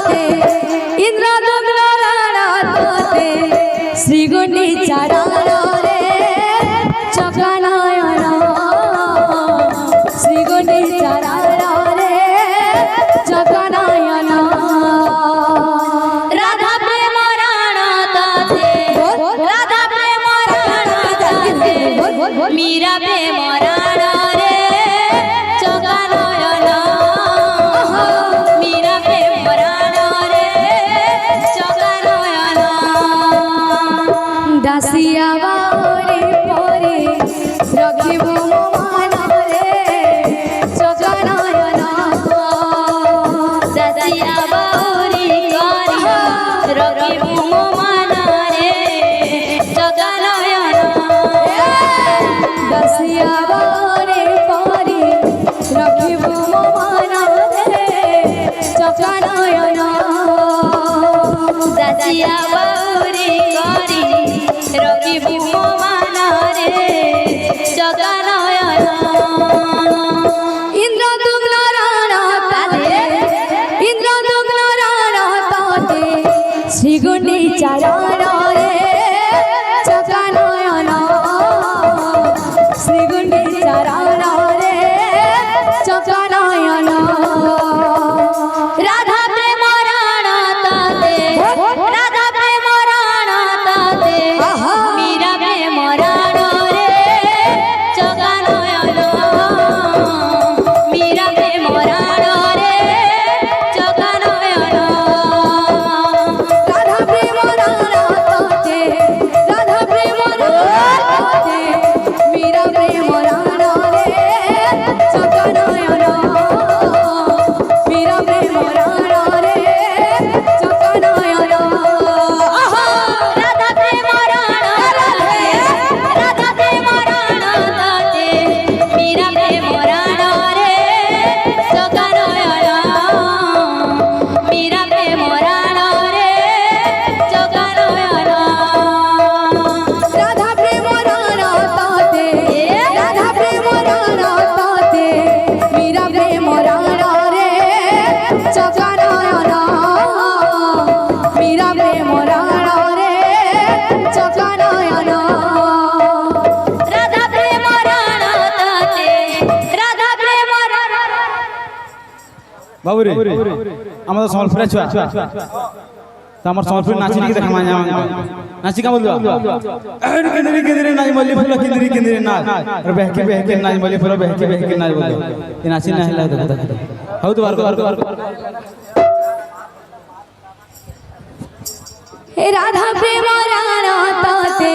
ताते इंद्रदुम्न राणा ताते श्रीगुंडीचा राणा रे चकानयना श्रीगुंडीचा राणा रे चकानयना राधा प्रेम राणा ताते राधा प्रेम राणा ताते मीरा प्रेम राणा रे चकानयना मीरा प्रेम राणा रे चकानयना दासिया बारे परे रखिबो मो मन रे चकानयना दासिया बारे करी रखिबो मो मन रे चकानयना दासिया बारे परे रखिबो मो मन रे चकानयना दासिया बारे करी रखिबो मो मन रे चकानयना इंद्रदुम्न राणा ताते इंद्रदुम्न राणा ताते श्रीगुंडीचा राणा रे चकानयना श्रीगुंडीचा राणा रे चकानयना राधा प्रेम राणा ताते राधा प्रेम राणा ताते मीरा प्रेम राणा रे चकानयना मीरा प्रेम राणा रे चकानयना राधा प्रेम राणा ताते राधा प्रेम राणा ताते मीरा प्रेम राणा रे चकानयना मीरा प्रेम राणा रे चकानयना राधा प्रेम राणा ताते राधा प्रेम राणा ताते मीरा प्रेम राणा रे चकानयना मीरा प्रेम राणा रे चकानयना राधा प्रेम राणा ताते राधा प्रेम राणा ताते मीरा प्रेम राणा रे चकानयना मीरा प्रेम राणा रे चकानयना राधा प्रेम राणा ताते राधा प्रेम राणा बाबू रे আমাদের সম্বলপুরে ছুয়া তো আমার সম্বলপুর নাচি কি দেখা মায়া নাচি কা বলবা কিন্দিরি কিন্দিরি নাচ মল্লি ফুল কিন্দিরি কিন্দিরি নাচ আর বেহকে বেহকে নাচ মল্লি ফুল বেহকে বেহকে নাচ বলবা এই নাচি না হেলা দেখো হাউ তো বার কর हे राधा प्रेम राणा ताते